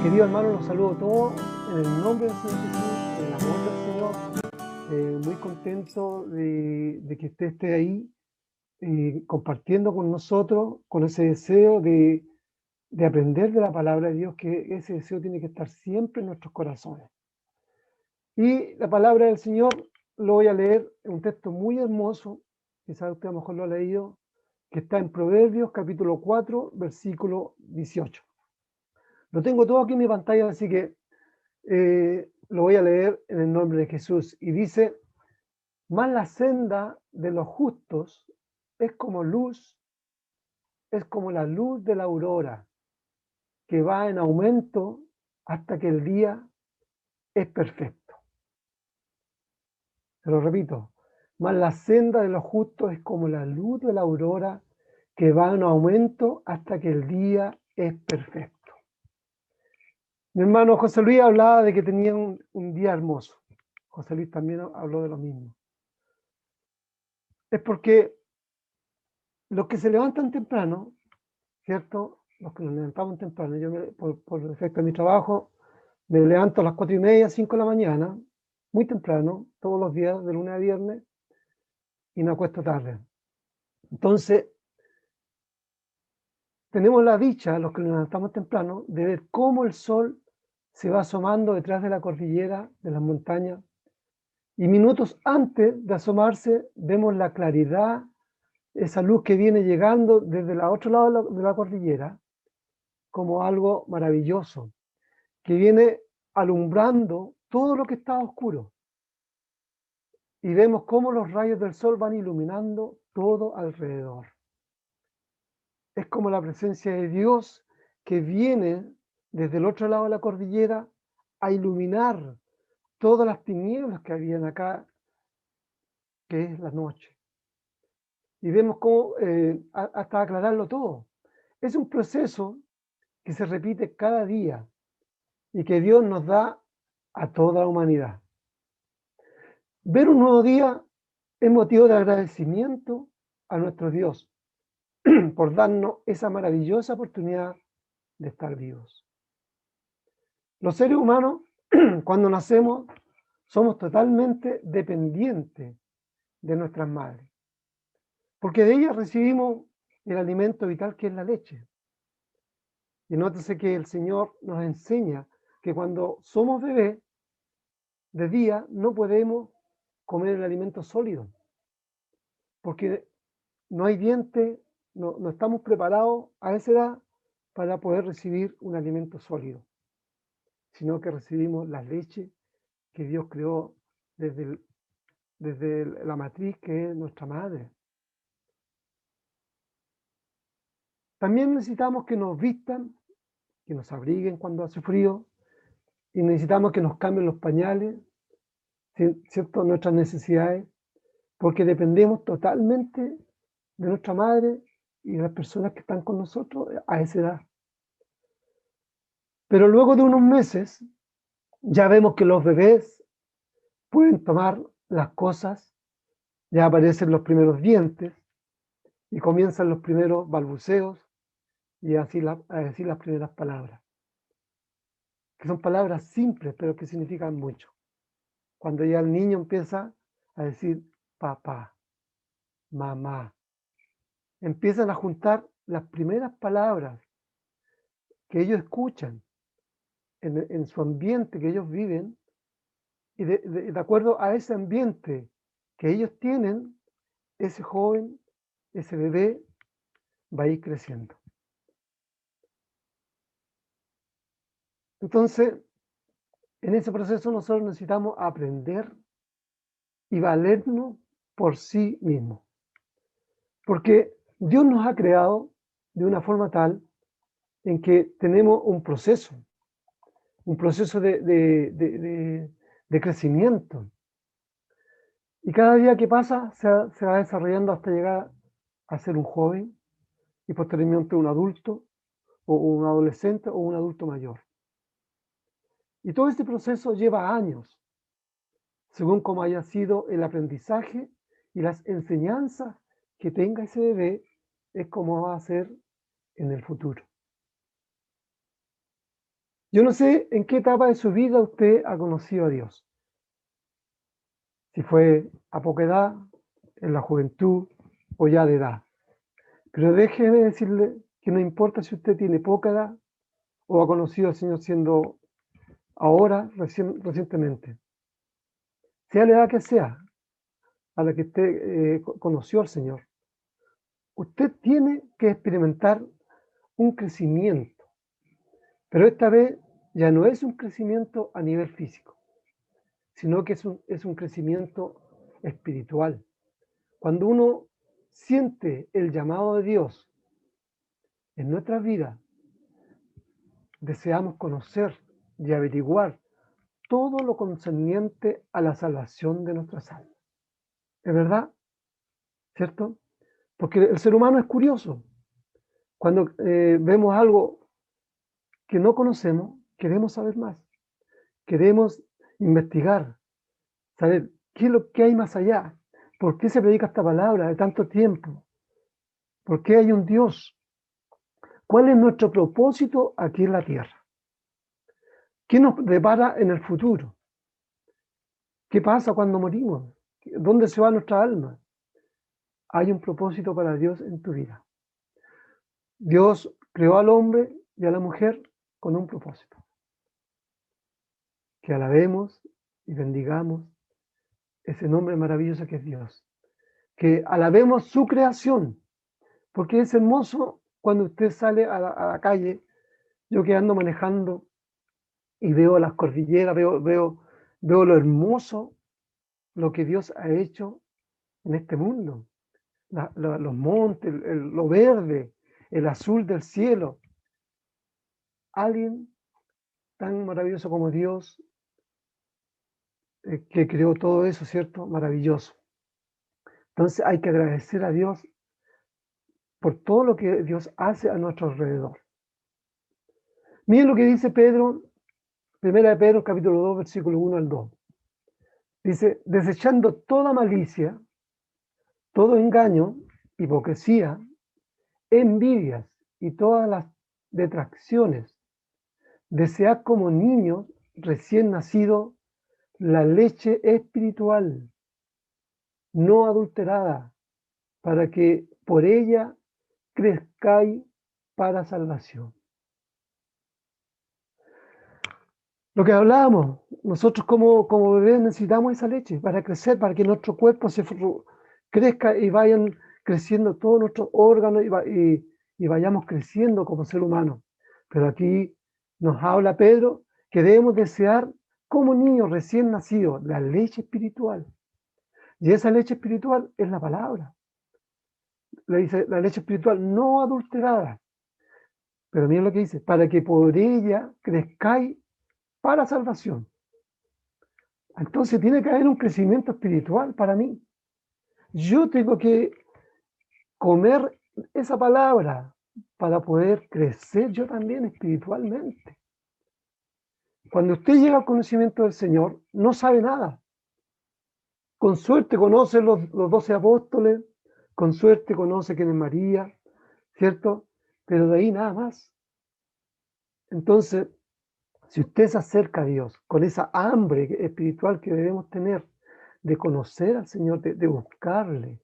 Querido hermano, los saludo a todos en el nombre del Señor Jesús, en el amor del Señor. Muy contento de que usted esté ahí compartiendo con nosotros, con ese deseo de aprender de la palabra de Dios, que ese deseo tiene que estar siempre en nuestros corazones. Y la palabra del Señor lo voy a leer en un texto muy hermoso, quizás usted a lo mejor lo ha leído, que está en Proverbios capítulo 4, versículo 18. Lo tengo todo aquí en mi pantalla, así que lo voy a leer en el nombre de Jesús. Y dice: más la senda de los justos es como la luz de la aurora, que va en aumento hasta que el día es perfecto. Se lo repito: más la senda de los justos es como la luz de la aurora, que va en aumento hasta que el día es perfecto. Mi hermano José Luis hablaba de que tenía un día hermoso. José Luis también habló de lo mismo. Es porque los que se levantan temprano, ¿cierto? Los que nos levantamos temprano, por efecto de mi trabajo, me levanto a las 4:30, 5 de la mañana, muy temprano, todos los días, de lunes a viernes, y me acuesto tarde. Entonces, tenemos la dicha, los que nos levantamos temprano, de ver cómo el sol se va asomando detrás de la cordillera, de las montañas, y minutos antes de asomarse vemos la claridad, esa luz que viene llegando desde el otro lado de la cordillera, como algo maravilloso, que viene alumbrando todo lo que está oscuro. Y vemos cómo los rayos del sol van iluminando todo alrededor. Es como la presencia de Dios que viene desde el otro lado de la cordillera a iluminar todas las tinieblas que habían acá, que es la noche. Y vemos cómo, hasta aclararlo todo. Es un proceso que se repite cada día y que Dios nos da a toda la humanidad. Ver un nuevo día es motivo de agradecimiento a nuestro Dios por darnos esa maravillosa oportunidad de estar vivos. Los seres humanos, cuando nacemos, somos totalmente dependientes de nuestras madres, porque de ellas recibimos el alimento vital que es la leche. Y nótese que el Señor nos enseña que cuando somos bebés, de día no podemos comer el alimento sólido, porque no hay dientes, no estamos preparados a esa edad para poder recibir un alimento sólido, sino que recibimos la leche que Dios creó desde la matriz, que es nuestra madre. También necesitamos que nos vistan, que nos abriguen cuando hace frío, y necesitamos que nos cambien los pañales, ¿cierto? Nuestras necesidades, porque dependemos totalmente de nuestra madre y de las personas que están con nosotros a esa edad. Pero luego de unos meses ya vemos que los bebés pueden tomar las cosas, ya aparecen los primeros dientes y comienzan los primeros balbuceos y así a decir las primeras palabras, que son palabras simples pero que significan mucho. Cuando ya el niño empieza a decir papá, mamá, empiezan a juntar las primeras palabras que ellos escuchan en su ambiente que ellos viven, y de acuerdo a ese ambiente que ellos tienen, ese joven, ese bebé va a ir creciendo. Entonces, en ese proceso nosotros necesitamos aprender y valernos por sí mismos, porque Dios nos ha creado de una forma tal en que tenemos un proceso de crecimiento. Y cada día que pasa se va desarrollando hasta llegar a ser un joven y posteriormente un adulto o un adolescente o un adulto mayor. Y todo este proceso lleva años, según como haya sido el aprendizaje y las enseñanzas que tenga ese bebé, es como va a ser en el futuro. Yo no sé en qué etapa de su vida usted ha conocido a Dios. Si fue a poca edad, en la juventud o ya de edad. Pero déjeme decirle que no importa si usted tiene poca edad o ha conocido al Señor siendo ahora, recientemente. Sea la edad que sea a la que usted conoció al Señor, usted tiene que experimentar un crecimiento. Pero esta vez ya no es un crecimiento a nivel físico, sino que es un crecimiento espiritual. Cuando uno siente el llamado de Dios en nuestras vidas, deseamos conocer y averiguar todo lo concerniente a la salvación de nuestras almas. ¿Es verdad? ¿Cierto? Porque el ser humano es curioso. Cuando vemos algo que no conocemos, queremos saber más. Queremos investigar, saber qué es lo que hay más allá. ¿Por qué se predica esta palabra de tanto tiempo? ¿Por qué hay un Dios? ¿Cuál es nuestro propósito aquí en la tierra? ¿Qué nos depara en el futuro? ¿Qué pasa cuando morimos? ¿Dónde se va nuestra alma? Hay un propósito para Dios en tu vida. Dios creó al hombre y a la mujer con un propósito. Que alabemos y bendigamos ese nombre maravilloso que es Dios. Que alabemos su creación, porque es hermoso cuando usted sale a la calle, yo que ando manejando y veo las cordilleras, veo lo hermoso, lo que Dios ha hecho en este mundo. Los montes, lo verde, el azul del cielo. Alguien tan maravilloso como Dios que creó todo eso, ¿cierto? Maravilloso. Entonces hay que agradecer a Dios por todo lo que Dios hace a nuestro alrededor. Miren lo que dice Pedro, primera de Pedro, capítulo 2, versículo 1 al 2. Dice, desechando toda malicia, todo engaño, hipocresía, envidias y todas las detracciones, desead como niños recién nacidos la leche espiritual, no adulterada, para que por ella crezcáis para salvación. Lo que hablábamos, nosotros como bebés necesitamos esa leche para crecer, para que nuestro cuerpo crezca y vayan creciendo todos nuestros órganos y vayamos creciendo como ser humano. Pero aquí nos habla Pedro que debemos desear como niños recién nacidos la leche espiritual. Y esa leche espiritual es la palabra. Le dice la leche espiritual no adulterada. Pero miren lo que dice, para que por ella crezcáis para salvación. Entonces tiene que haber un crecimiento espiritual para mí. Yo tengo que comer esa palabra para poder crecer yo también espiritualmente. Cuando usted llega al conocimiento del Señor, no sabe nada. Con suerte conoce los 12 apóstoles, con suerte conoce quién es María, ¿cierto? Pero de ahí nada más. Entonces, si usted se acerca a Dios con esa hambre espiritual que debemos tener, de conocer al Señor, de buscarle,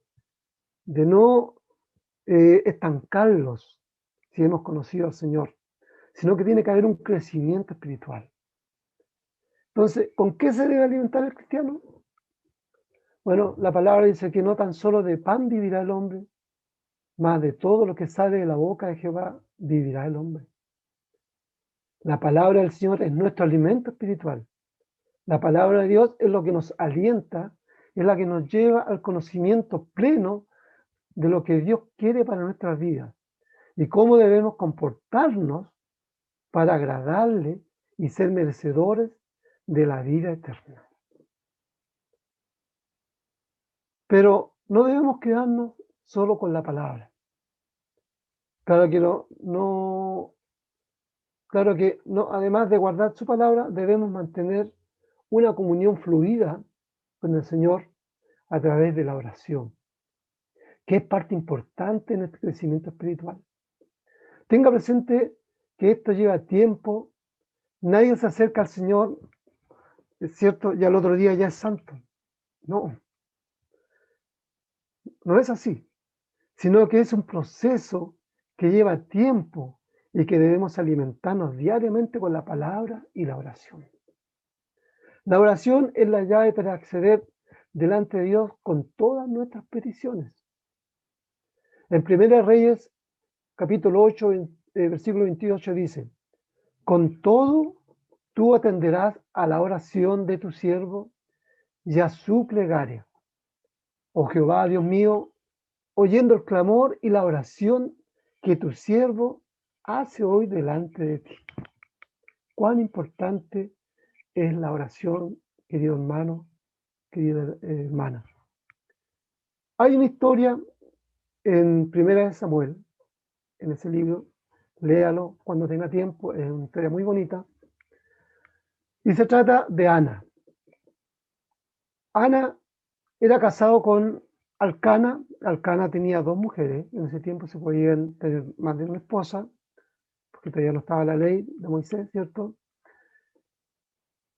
de no estancarlos si hemos conocido al Señor, sino que tiene que haber un crecimiento espiritual. Entonces, ¿con qué se debe alimentar el cristiano? Bueno, la palabra dice que no tan solo de pan vivirá el hombre, más de todo lo que sale de la boca de Jehová vivirá el hombre. La palabra del Señor es nuestro alimento espiritual. La palabra de Dios es lo que nos alienta, es la que nos lleva al conocimiento pleno de lo que Dios quiere para nuestras vidas y cómo debemos comportarnos para agradarle y ser merecedores de la vida eterna. Pero no debemos quedarnos solo con la palabra. Claro que además de guardar su palabra, debemos mantener una comunión fluida con el Señor a través de la oración, que es parte importante en este crecimiento espiritual. Tenga presente que esto lleva tiempo, Nadie se acerca al Señor, es cierto, y al otro día ya es santo. No, no es así, sino que es un proceso que lleva tiempo y que debemos alimentarnos diariamente con la palabra y la oración. La oración es la llave para acceder delante de Dios con todas nuestras peticiones. En 1 Reyes, capítulo 8, versículo 28 dice: con todo tú atenderás a la oración de tu siervo y a su plegaria. Oh Jehová, Dios mío, oyendo el clamor y la oración que tu siervo hace hoy delante de ti. Cuán importante es la oración, querido hermano, querida hermana. Hay una historia en Primera de Samuel, en ese libro, léalo cuando tenga tiempo, es una historia muy bonita, y se trata de Ana. Ana era casado con Alcana. Alcana tenía dos mujeres, en ese tiempo se podían tener más de una esposa, porque todavía no estaba la ley de Moisés, ¿cierto?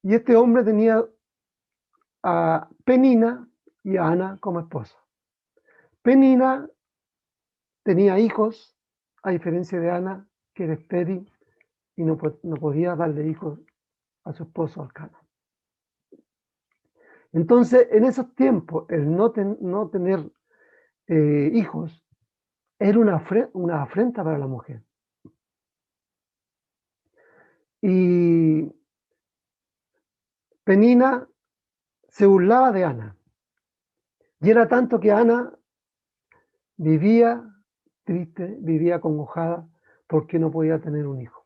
Y este hombre tenía a Penina y a Ana como esposa. Penina tenía hijos, a diferencia de Ana, que era estéril y no podía darle hijos a su esposo Alcana. Entonces, en esos tiempos, el no tener hijos era una afrenta para la mujer. Y Penina se burlaba de Ana. Y era tanto que Ana vivía triste, vivía acongojada porque no podía tener un hijo.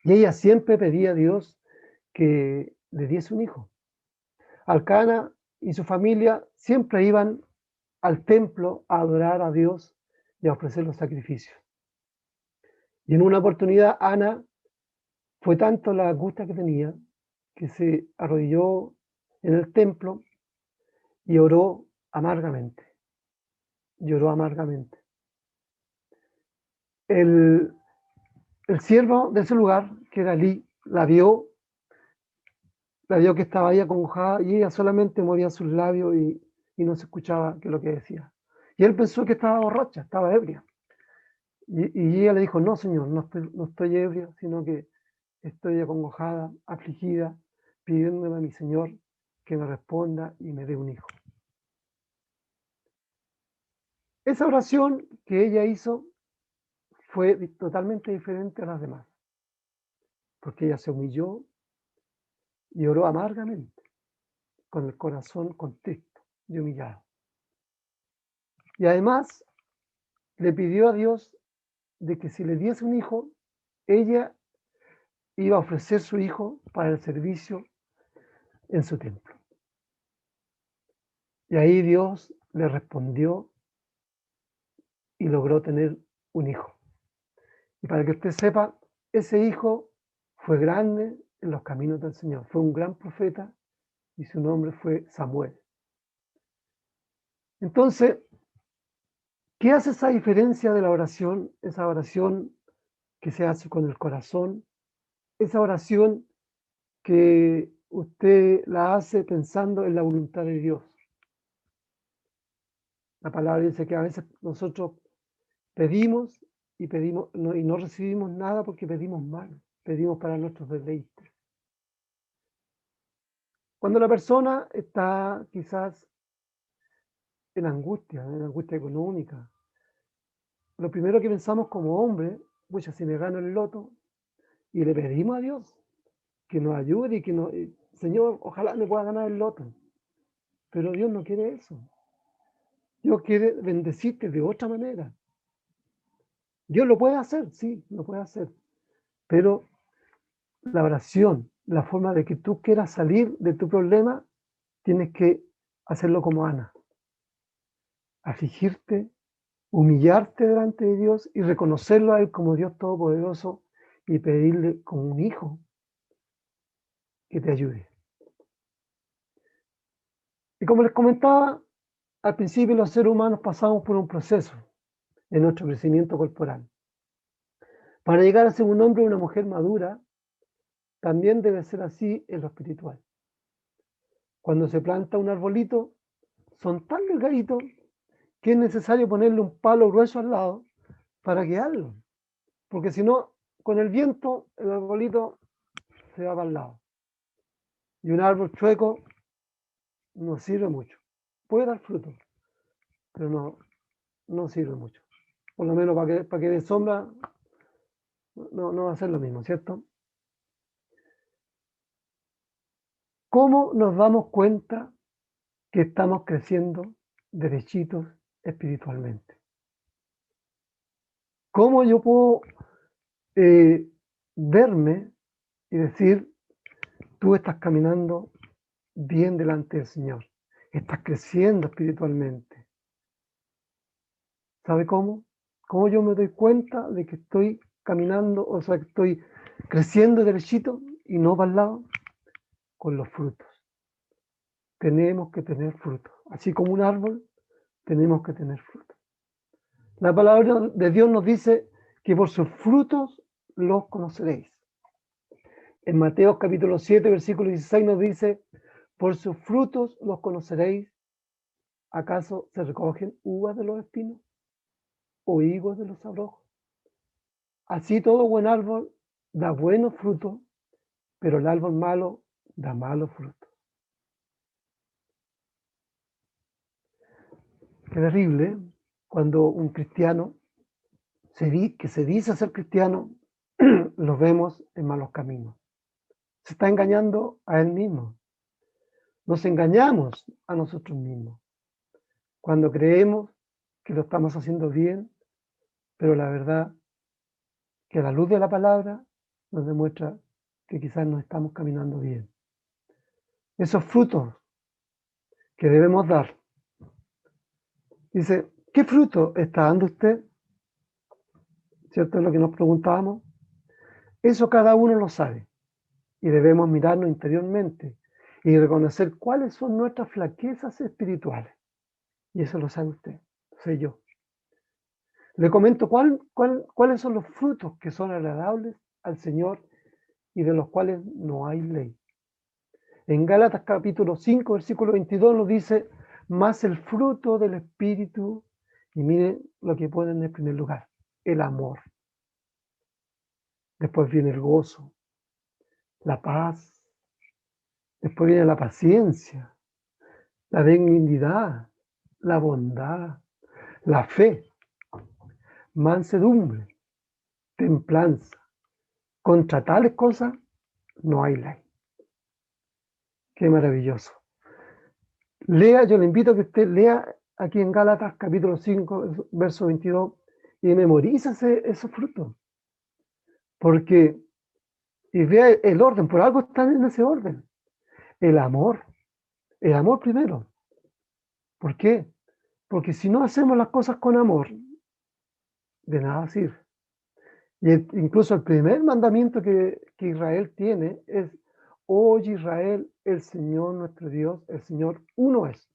Y ella siempre pedía a Dios que le diese un hijo. Alcana y su familia siempre iban al templo a adorar a Dios y a ofrecer los sacrificios. Y en una oportunidad Ana fue tanto la angustia que tenía que se arrodilló en el templo y oró amargamente. Lloró amargamente. El siervo de ese lugar, que era Elí, la vio que estaba ahí acongojada y ella solamente movía sus labios y no se escuchaba lo que decía. Y él pensó que estaba borracha, estaba ebria. Y ella le dijo: no, Señor, no estoy ebria, sino que estoy acongojada, afligida, pidiéndole a mi Señor que me responda y me dé un hijo. Esa oración que ella hizo fue totalmente diferente a las demás, porque ella se humilló y oró amargamente, con el corazón contrito y humillado. Y además le pidió a Dios de que si le diese un hijo, ella iba a ofrecer su hijo para el servicio en su templo. Y ahí Dios le respondió y logró tener un hijo. Y para que usted sepa, ese hijo fue grande en los caminos del Señor, fue un gran profeta y su nombre fue Samuel. Entonces, ¿qué hace esa diferencia de la oración? Esa oración que se hace con el corazón, esa oración que usted la hace pensando en la voluntad de Dios. La palabra dice que a veces nosotros pedimos y no recibimos nada porque pedimos mal, pedimos para nuestros deleites. Cuando la persona está quizás en angustia económica, lo primero que pensamos como hombre: pucha, si me gano el loto, y le pedimos a Dios que nos ayude y que nos, Señor, ojalá me pueda ganar el loto. Pero Dios no quiere eso. Dios quiere bendecirte de otra manera. Dios lo puede hacer, sí, lo puede hacer. Pero la oración, la forma de que tú quieras salir de tu problema, tienes que hacerlo como Ana. Afligirte, humillarte delante de Dios y reconocerlo a Él como Dios Todopoderoso y pedirle como un hijo que te ayude. Y como les comentaba, al principio los seres humanos pasamos por un proceso en nuestro crecimiento corporal. Para llegar a ser un hombre o una mujer madura, también debe ser así en lo espiritual. Cuando se planta un arbolito, son tan delgaditos que es necesario ponerle un palo grueso al lado para guiarlo, porque si no, con el viento, el arbolito se va para el lado. Y un árbol chueco no sirve mucho. Puede dar fruto, pero no sirve mucho. Por lo menos para que dé sombra, no va a ser lo mismo, ¿cierto? ¿Cómo nos damos cuenta que estamos creciendo derechitos espiritualmente? ¿Cómo yo puedo verme y decir, tú estás caminando bien delante del Señor, estás creciendo espiritualmente? ¿Sabe cómo? ¿Cómo yo me doy cuenta de que estoy caminando, o sea, que estoy creciendo derechito y no para el lado? Con los frutos. Tenemos que tener frutos. Así como un árbol, tenemos que tener frutos. La palabra de Dios nos dice que por sus frutos los conoceréis. En Mateo capítulo 7, versículo 16 nos dice, por sus frutos los conoceréis. ¿Acaso se recogen uvas de los espinos o higos de los abrojos? Así todo buen árbol da buenos frutos, pero el árbol malo da malos frutos. Qué terrible cuando un cristiano que se dice ser cristiano, lo vemos en malos caminos. Se está engañando a él mismo. Nos engañamos a nosotros mismos cuando creemos que lo estamos haciendo bien, pero la verdad que a la luz de la palabra nos demuestra que quizás no estamos caminando bien. Esos frutos que debemos dar. Dice, ¿qué fruto está dando usted? ¿Cierto? Es lo que nos preguntábamos. Eso cada uno lo sabe y debemos mirarnos interiormente y reconocer cuáles son nuestras flaquezas espirituales. Y eso lo sabe usted, lo sé yo. Le comento cuáles son los frutos que son agradables al Señor y de los cuales no hay ley. En Gálatas capítulo 5, versículo 22 nos dice, más el fruto del Espíritu, y mire lo que pone en el primer lugar, el amor. Después viene el gozo, la paz, después viene la paciencia, la benignidad, la bondad, la fe, mansedumbre, templanza. Contra tales cosas no hay ley. Qué maravilloso. Lea, yo le invito a que usted lea aquí en Gálatas capítulo 5, verso 22, y memorízase esos frutos. Porque, y vea el orden, por algo están en ese orden. El amor primero. ¿Por qué? Porque si no hacemos las cosas con amor, de nada sirve. Y incluso el primer mandamiento que Israel tiene es, oye Israel, el Señor nuestro Dios, el Señor uno es.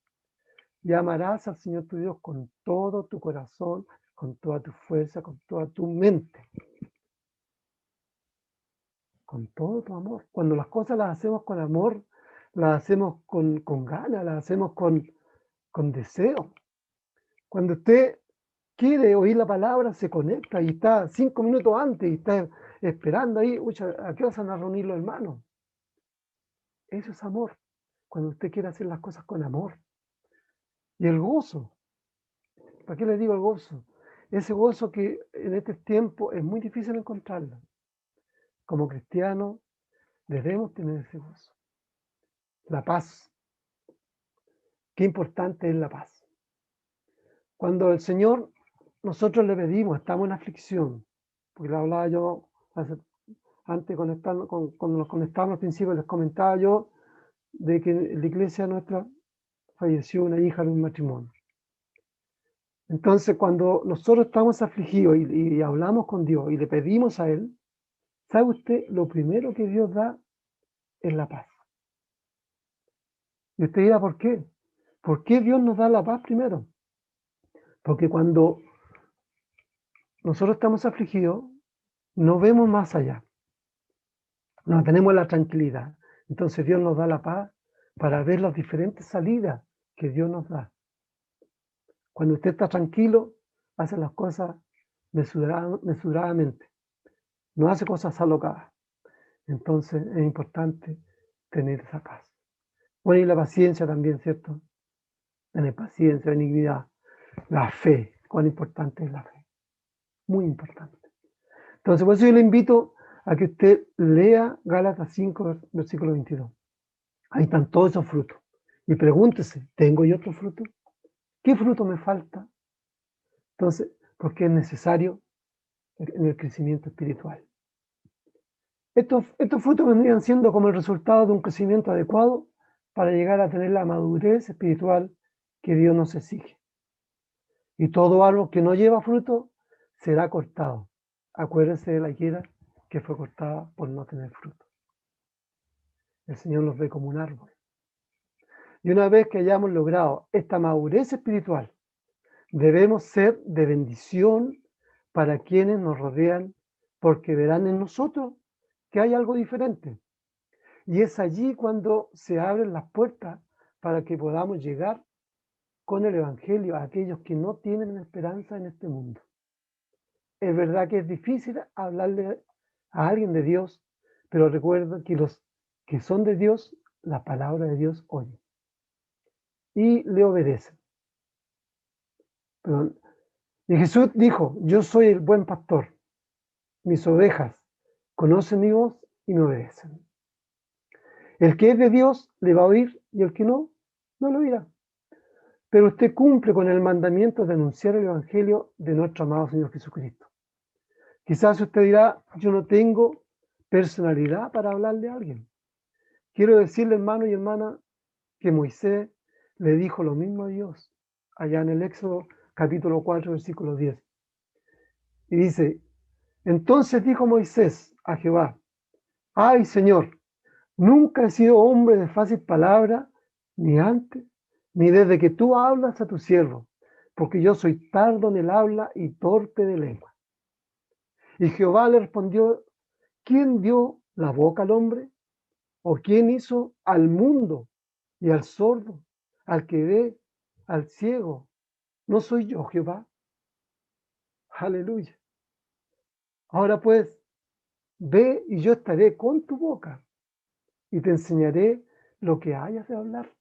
Y amarás al Señor tu Dios con todo tu corazón, con toda tu fuerza, con toda tu mente, con todo tu amor. Cuando las cosas las hacemos con amor, las hacemos con ganas, las hacemos con deseo. Cuando usted quiere oír la palabra, se conecta y está 5 minutos antes y está esperando ahí, ¿a qué hora se van a reunir los hermanos? Eso es amor, cuando usted quiere hacer las cosas con amor. Y el gozo, ¿para qué le digo el gozo? Ese gozo que en este tiempo es muy difícil encontrarlo. Como cristianos debemos tener ese gozo. La paz. Qué importante es la paz. Cuando el Señor, nosotros le pedimos, estamos en aflicción, porque le hablaba yo antes cuando nos conectábamos al principio, les comentaba yo de que en la iglesia nuestra falleció una hija de un matrimonio. Entonces, cuando nosotros estamos afligidos y hablamos con Dios y le pedimos a Él, ¿sabe usted? Lo primero que Dios da es la paz. Y usted dirá, ¿por qué? ¿Por qué Dios nos da la paz primero? Porque cuando nosotros estamos afligidos, no vemos más allá. no tenemos la tranquilidad. Entonces Dios nos da la paz para ver las diferentes salidas que Dios nos da. Cuando usted está tranquilo, hace las cosas mesuradamente, no hace cosas alocadas. Entonces es importante tener esa paz. Bueno, y la paciencia también, ¿cierto? Tener paciencia, benignidad, la fe. Cuán importante es la fe. Muy importante. Entonces, por eso yo le invito a que usted lea Gálatas 5, versículo 22. Ahí están todos esos frutos. Y pregúntese, ¿tengo yo otro fruto? ¿Qué fruto me falta? Entonces, porque es necesario en el crecimiento espiritual. Estos frutos vendrían siendo como el resultado de un crecimiento adecuado para llegar a tener la madurez espiritual que Dios nos exige. Y todo árbol que no lleva fruto será cortado. Acuérdense de la higuera que fue cortada por no tener fruto. El Señor nos ve como un árbol. Y una vez que hayamos logrado esta madurez espiritual, debemos ser de bendición para quienes nos rodean, porque verán en nosotros que hay algo diferente. Y es allí cuando se abren las puertas para que podamos llegar con el Evangelio a aquellos que no tienen esperanza en este mundo. Es verdad que es difícil hablarle a alguien de Dios, pero recuerda que los que son de Dios, la palabra de Dios oyen y le obedecen. Perdón. Y Jesús dijo, yo soy el buen pastor, mis ovejas conocen mi voz y me obedecen. El que es de Dios le va a oír y el que no, no lo oirá. Pero usted cumple con el mandamiento de anunciar el Evangelio de nuestro amado Señor Jesucristo. Quizás usted dirá, yo no tengo personalidad para hablarle a alguien. Quiero decirle, hermano y hermana, que Moisés le dijo lo mismo a Dios, allá en el Éxodo capítulo 4, versículo 10. Y dice, entonces dijo Moisés a Jehová, ay Señor, nunca he sido hombre de fácil palabra, ni antes, ni desde que tú hablas a tu siervo, porque yo soy tardo en el habla y torpe de lengua. Y Jehová le respondió, ¿quién dio la boca al hombre? ¿O quién hizo al mundo y al sordo, al que ve, al ciego? ¿No soy yo, Jehová? Aleluya. Ahora pues, ve y yo estaré con tu boca y te enseñaré lo que hayas de hablar.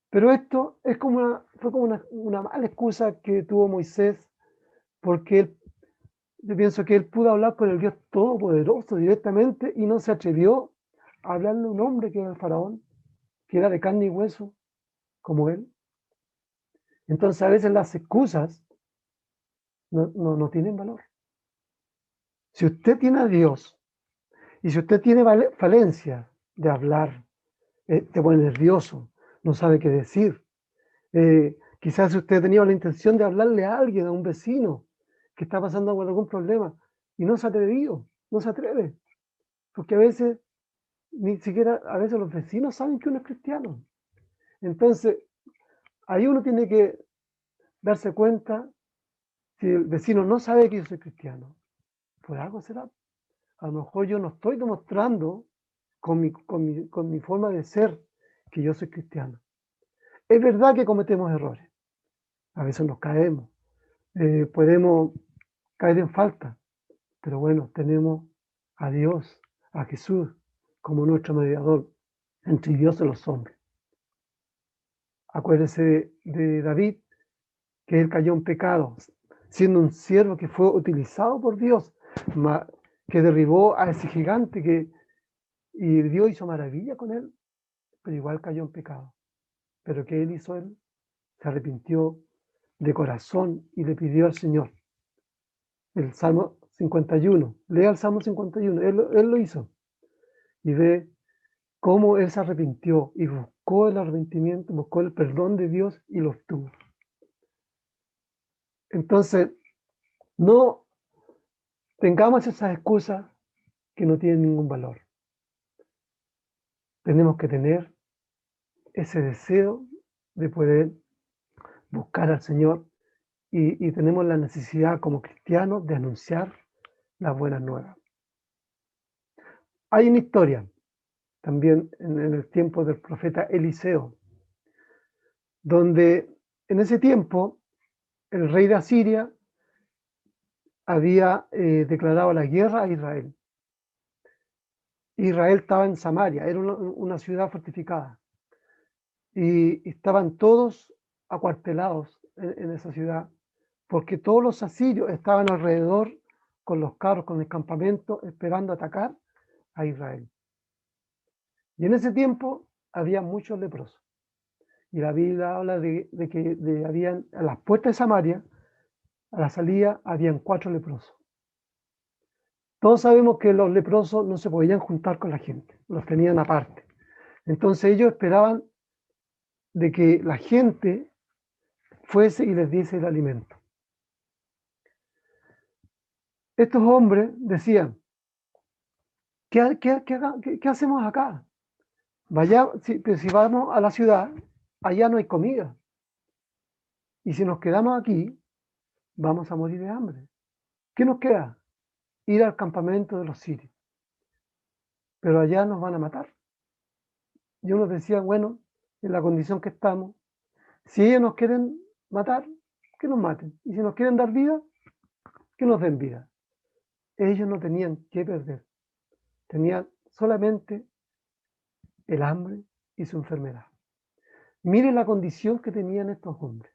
Pero esto es fue como una mala excusa que tuvo Moisés, porque yo pienso que él pudo hablar con el Dios Todopoderoso directamente y no se atrevió a hablarle a un hombre que era el faraón, que era de carne y hueso, como él. Entonces a veces las excusas no tienen valor. Si usted tiene a Dios y si usted tiene falencia de hablar, te pone nervioso, no sabe qué decir. Quizás usted tenía la intención de hablarle a alguien, a un vecino que está pasando por algún problema y no se ha atrevido, no se atreve, porque a veces ni siquiera, a veces los vecinos saben que uno es cristiano. Entonces, ahí uno tiene que darse cuenta si el vecino no sabe que yo soy cristiano, por algo será. A lo mejor yo no estoy demostrando con mi forma de ser que yo soy cristiano. Es verdad que cometemos errores, a veces nos caemos, podemos caer en falta, pero bueno, tenemos a Dios, a Jesús, como nuestro mediador entre Dios y los hombres. Acuérdese de David, que él cayó en pecado, siendo un siervo que fue utilizado por Dios, que derribó a ese gigante y Dios hizo maravilla con él, pero igual cayó en pecado. Pero ¿qué él hizo él? Se arrepintió de corazón y le pidió al Señor. El Salmo 51, lea el Salmo 51, él lo hizo. Y ve cómo él se arrepintió y buscó el arrepentimiento, buscó el perdón de Dios y lo obtuvo. Entonces, no tengamos esas excusas que no tienen ningún valor. Tenemos que tener ese deseo de poder buscar al Señor y tenemos la necesidad como cristianos de anunciar las buenas nuevas. Hay una historia también en el tiempo del profeta Eliseo, donde en ese tiempo el rey de Asiria había declarado la guerra a Israel. Israel estaba en Samaria, era una ciudad fortificada, y estaban todos acuartelados en esa ciudad, porque todos los asirios estaban alrededor con los carros, con el campamento, esperando atacar a Israel. Y en ese tiempo había muchos leprosos. Y la Biblia habla de que habían, a las puertas de Samaria, a la salida, habían 4 leprosos. Todos sabemos que los leprosos no se podían juntar con la gente, los tenían aparte. Entonces ellos esperaban de que la gente fuese y les diese el alimento. Estos hombres decían, ¿qué hacemos acá? Si vamos a la ciudad, allá no hay comida. Y si nos quedamos aquí, vamos a morir de hambre. ¿Qué nos queda? Ir al campamento de los sirios. Pero allá nos van a matar. Y unos decían, bueno, en la condición que estamos, si ellos nos quieren matar, que nos maten. Y si nos quieren dar vida, que nos den vida. Ellos no tenían que perder. Tenían solamente el hambre y su enfermedad. Miren la condición que tenían estos hombres.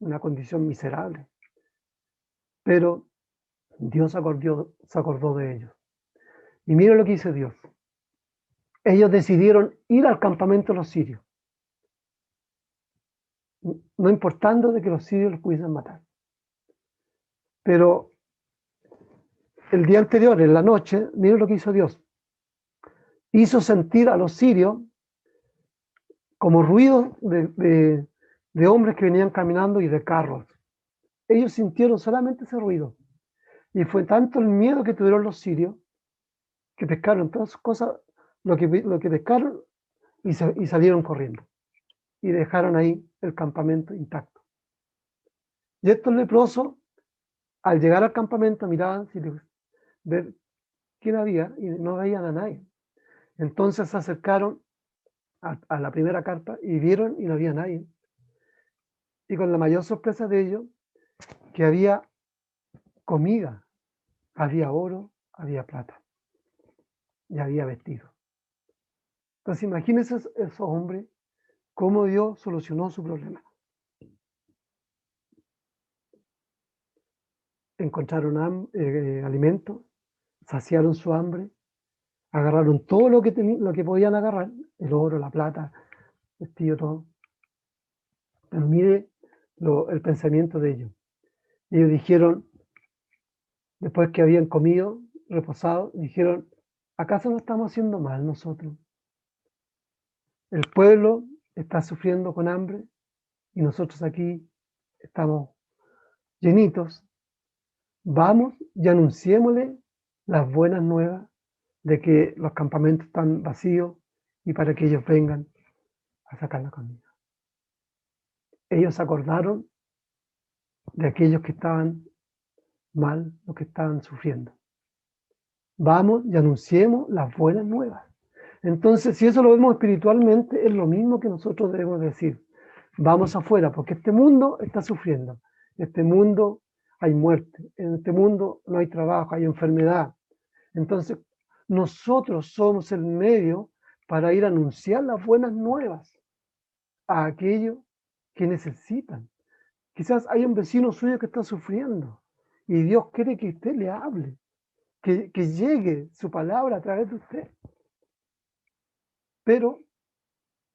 Una condición miserable. Pero Dios se acordó de ellos. Y miren lo que hizo Dios. Ellos decidieron ir al campamento de los sirios, no importando de que los sirios los pudiesen matar. Pero el día anterior, en la noche, miren lo que hizo Dios. Hizo sentir a los sirios como ruido de hombres que venían caminando y de carros. Ellos sintieron solamente ese ruido. Y fue tanto el miedo que tuvieron los sirios que pescaron todas sus cosas, lo que pescaron, y salieron corriendo. Y dejaron ahí el campamento intacto. Y estos leprosos, al llegar al campamento, miraban ver quién había y no veían a nadie. Entonces se acercaron a la primera carpa y vieron y no había nadie. Y con la mayor sorpresa de ellos, que había comida, había oro, había plata y había vestido. Entonces imagínense esos hombres, cómo Dios solucionó su problema. Encontraron alimento, saciaron su hambre, agarraron todo lo que podían agarrar, el oro, la plata, vestido, todo. Pero mire el pensamiento de ellos. Ellos dijeron, después que habían comido, reposado, dijeron, ¿acaso no estamos haciendo mal nosotros? El pueblo está sufriendo con hambre y nosotros aquí estamos llenitos. Vamos y anunciémosle las buenas nuevas de que los campamentos están vacíos y para que ellos vengan a sacar la comida. Ellos se acordaron de aquellos que estaban mal, los que estaban sufriendo. Vamos y anunciemos las buenas nuevas. Entonces, si eso lo vemos espiritualmente, es lo mismo que nosotros debemos decir. Vamos afuera, porque este mundo está sufriendo. Este mundo hay muerte. En este mundo no hay trabajo, hay enfermedad. Entonces, nosotros somos el medio para ir a anunciar las buenas nuevas a aquellos que necesitan. Quizás hay un vecino suyo que está sufriendo y Dios quiere que usted le hable, que llegue su palabra a través de usted. Pero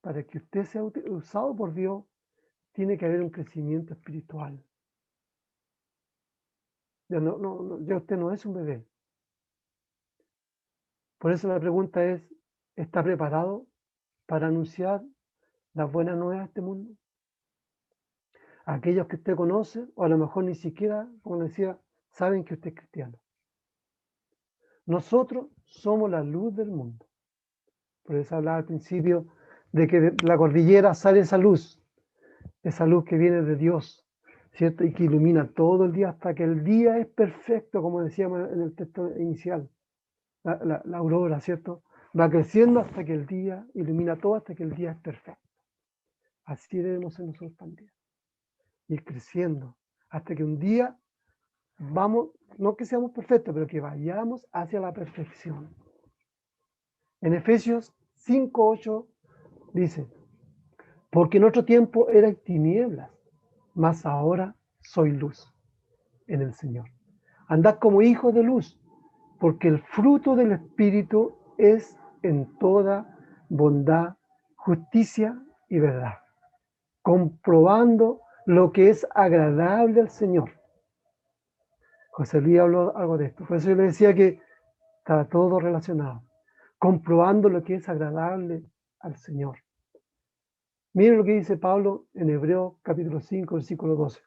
para que usted sea usado por Dios, tiene que haber un crecimiento espiritual. Ya usted no es un bebé. Por eso la pregunta es, ¿está preparado para anunciar las buenas nuevas a este mundo? A aquellos que usted conoce, o a lo mejor ni siquiera, como decía, saben que usted es cristiano. Nosotros somos la luz del mundo. Por eso hablaba al principio de que de la cordillera sale esa luz que viene de Dios, ¿cierto? Y que ilumina todo el día hasta que el día es perfecto, como decíamos en el texto inicial. La aurora, ¿cierto? Va creciendo hasta que el día ilumina todo, hasta que el día es perfecto. Así debemos ser nosotros también. Ir creciendo hasta que un día vamos, no que seamos perfectos, pero que vayamos hacia la perfección. En Efesios 5:8 dice, porque en otro tiempo eran tinieblas, mas ahora soy luz en el Señor. Andad como hijos de luz, porque el fruto del Espíritu es en toda bondad, justicia y verdad, comprobando lo que es agradable al Señor. José Luis habló algo de esto, por eso yo le decía que estaba todo relacionado, comprobando lo que es agradable al Señor. Miren lo que dice Pablo en Hebreos capítulo 5, versículo 12.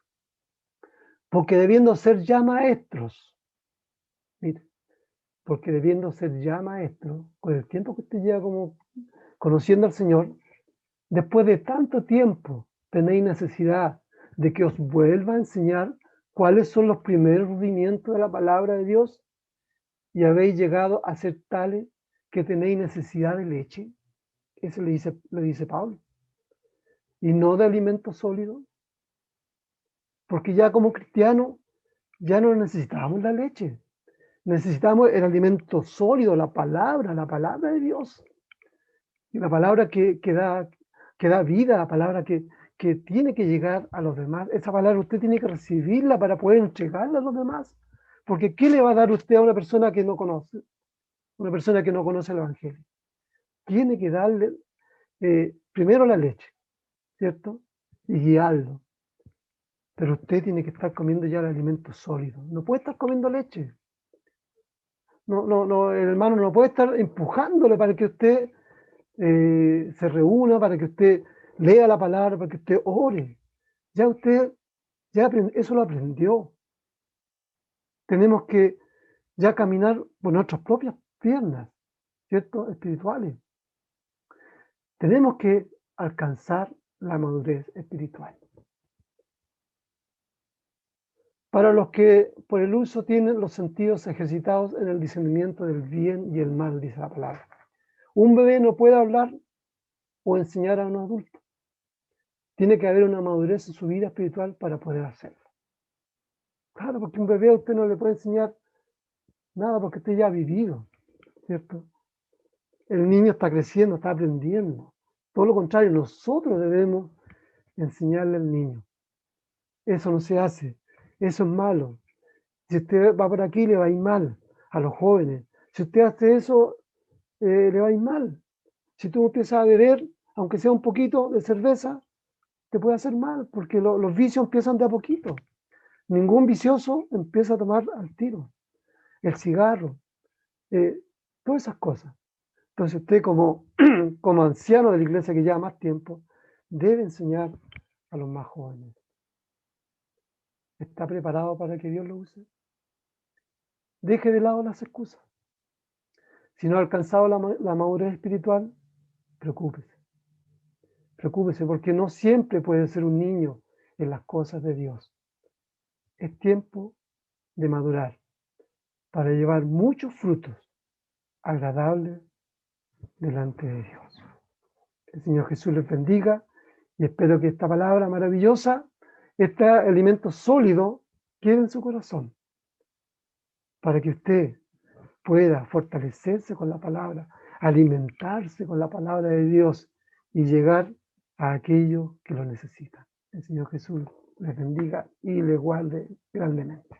Porque debiendo ser ya maestros, mire, porque debiendo ser ya maestros, con el tiempo que usted lleva como conociendo al Señor, después de tanto tiempo tenéis necesidad de que os vuelva a enseñar cuáles son los primeros rudimientos de la palabra de Dios y habéis llegado a ser tales que tenéis necesidad de leche. Eso le dice Pablo. Y no de alimento sólido, porque ya como cristianos ya no necesitamos la leche, necesitamos el alimento sólido, la palabra de Dios, y la palabra que da vida, la palabra que tiene que llegar a los demás. Esa palabra usted tiene que recibirla para poder entregarla a los demás, porque ¿qué le va a dar usted a una persona que no conoce? Una persona que no conoce el Evangelio. Tiene que darle primero la leche, ¿cierto? Y guiarlo. Pero usted tiene que estar comiendo ya el alimento sólido. No puede estar comiendo leche. No, el hermano no puede estar empujándole para que usted se reúna, para que usted lea la palabra, para que usted ore. Ya usted, eso lo aprendió. Tenemos que ya caminar por nuestras propias piernas, ¿cierto? Espirituales. Tenemos que alcanzar la madurez espiritual. Para los que por el uso tienen los sentidos ejercitados en el discernimiento del bien y el mal, dice la palabra. Un bebé no puede hablar o enseñar a un adulto. Tiene que haber una madurez en su vida espiritual para poder hacerlo. Claro, porque un bebé a usted no le puede enseñar nada porque usted ya ha vivido, ¿cierto? El niño está creciendo, está aprendiendo. Todo lo contrario, nosotros debemos enseñarle al niño. Eso no se hace, eso es malo. Si usted va por aquí, le va a ir mal a los jóvenes. Si usted hace eso, le va a ir mal. Si tú empiezas a beber, aunque sea un poquito de cerveza, te puede hacer mal, porque los vicios empiezan de a poquito. Ningún vicioso empieza a tomar al tiro. El cigarro, todas esas cosas. Entonces usted como, como anciano de la iglesia que lleva más tiempo, debe enseñar a los más jóvenes. ¿Está preparado para que Dios lo use? Deje de lado las excusas. Si no ha alcanzado la madurez espiritual, preocúpese. Preocúpese porque no siempre puede ser un niño en las cosas de Dios. Es tiempo de madurar para llevar muchos frutos agradables delante de Dios. El Señor Jesús les bendiga y espero que esta palabra maravillosa, este alimento sólido, quede en su corazón para que usted pueda fortalecerse con la palabra, alimentarse con la palabra de Dios y llegar a aquello que lo necesita. El Señor Jesús les bendiga y les guarde grandemente.